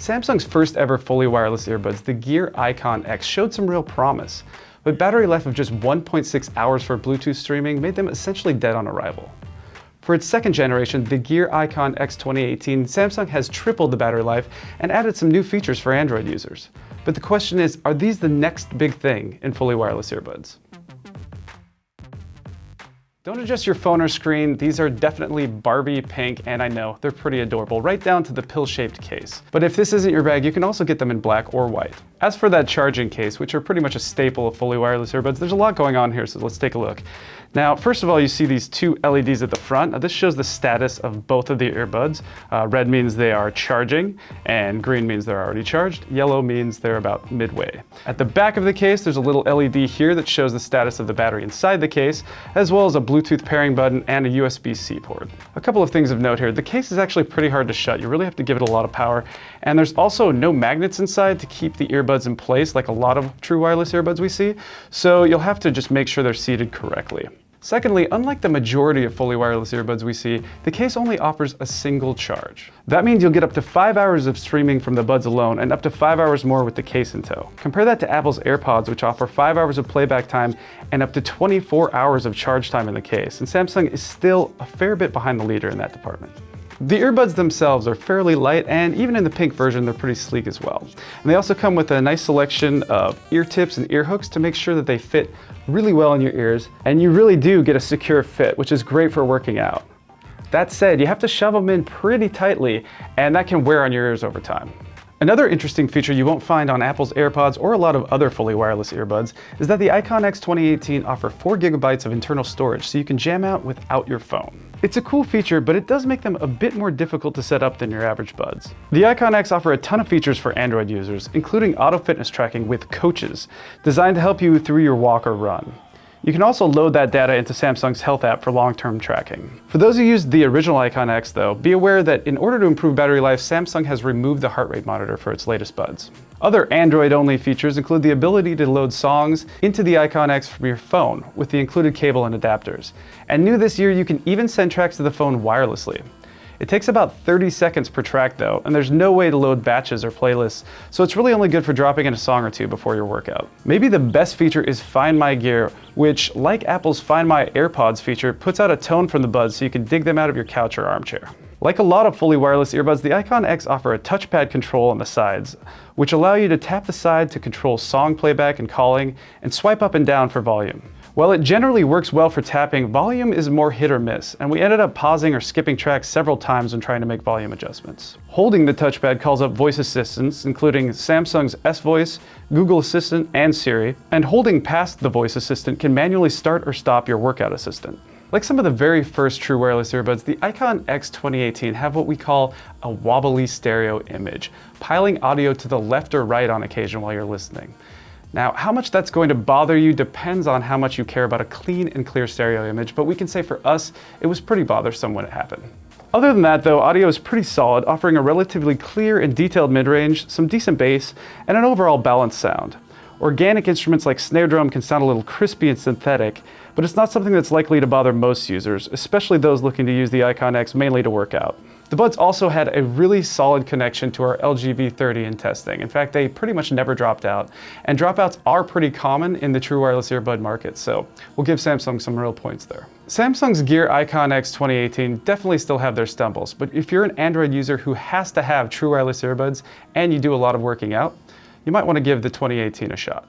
Samsung's first ever fully wireless earbuds, the Gear IconX, showed some real promise, but battery life of just 1.6 hours for Bluetooth streaming made them essentially dead on arrival. For its second generation, the Gear IconX 2018, Samsung has tripled the battery life and added some new features for Android users. But the question is, are these the next big thing in fully wireless earbuds? Don't adjust your phone or screen. These are definitely Barbie pink, and I know, they're pretty adorable, right down to the pill-shaped case. But if this isn't your bag, you can also get them in black or white. As for that charging case, which are pretty much a staple of fully wireless earbuds, there's a lot going on here, so let's take a look. Now, first of all, you see these two LEDs at the front. Now, this shows the status of both of the earbuds. Red means they are charging, and green means they're already charged. Yellow means they're about midway. At the back of the case, there's a little LED here that shows the status of the battery inside the case, as well as a Bluetooth pairing button and a USB-C port. A couple of things of note here. The case is actually pretty hard to shut. You really have to give it a lot of power. And there's also no magnets inside to keep the earbuds in place like a lot of true wireless earbuds we see. So you'll have to just make sure they're seated correctly. Secondly, unlike the majority of fully wireless earbuds we see, the case only offers a single charge. That means you'll get up to 5 hours of streaming from the buds alone and up to 5 hours more with the case in tow. Compare that to Apple's AirPods, which offer 5 hours of playback time and up to 24 hours of charge time in the case, and Samsung is still a fair bit behind the leader in that department. The earbuds themselves are fairly light, and even in the pink version, they're pretty sleek as well. And they also come with a nice selection of ear tips and ear hooks to make sure that they fit really well in your ears, and you really do get a secure fit, which is great for working out. That said, you have to shove them in pretty tightly, and that can wear on your ears over time. Another interesting feature you won't find on Apple's AirPods or a lot of other fully wireless earbuds is that the IconX 2018 offer 4 GB of internal storage, so you can jam out without your phone. It's a cool feature, but it does make them a bit more difficult to set up than your average buds. The IconX offer a ton of features for Android users, including auto fitness tracking with coaches, designed to help you through your walk or run. You can also load that data into Samsung's Health app for long-term tracking. For those who used the original IconX though, be aware that in order to improve battery life, Samsung has removed the heart rate monitor for its latest buds. Other Android-only features include the ability to load songs into the IconX from your phone with the included cable and adapters. And new this year, you can even send tracks to the phone wirelessly. It takes about 30 seconds per track though, and there's no way to load batches or playlists, so it's really only good for dropping in a song or two before your workout. Maybe the best feature is Find My Gear, which, like Apple's Find My AirPods feature, puts out a tone from the buds so you can dig them out of your couch or armchair. Like a lot of fully wireless earbuds, the IconX offer a touchpad control on the sides, which allow you to tap the side to control song playback and calling, and swipe up and down for volume. While it generally works well for tapping, volume is more hit or miss, and we ended up pausing or skipping tracks several times when trying to make volume adjustments. Holding the touchpad calls up voice assistants, including Samsung's S-Voice, Google Assistant, and Siri, and holding past the voice assistant can manually start or stop your workout assistant. Like some of the very first true wireless earbuds, the IconX 2018 have what we call a wobbly stereo image, piling audio to the left or right on occasion while you're listening. Now, how much that's going to bother you depends on how much you care about a clean and clear stereo image, but we can say for us, it was pretty bothersome when it happened. Other than that though, audio is pretty solid, offering a relatively clear and detailed mid-range, some decent bass, and an overall balanced sound. Organic instruments like snare drum can sound a little crispy and synthetic, but it's not something that's likely to bother most users, especially those looking to use the IconX mainly to work out. The buds also had a really solid connection to our LGV30 in testing. In fact, they pretty much never dropped out, and dropouts are pretty common in the true wireless earbud market, so we'll give Samsung some real points there. Samsung's Gear IconX 2018 definitely still have their stumbles, but if you're an Android user who has to have true wireless earbuds and you do a lot of working out, you might want to give the 2018 a shot.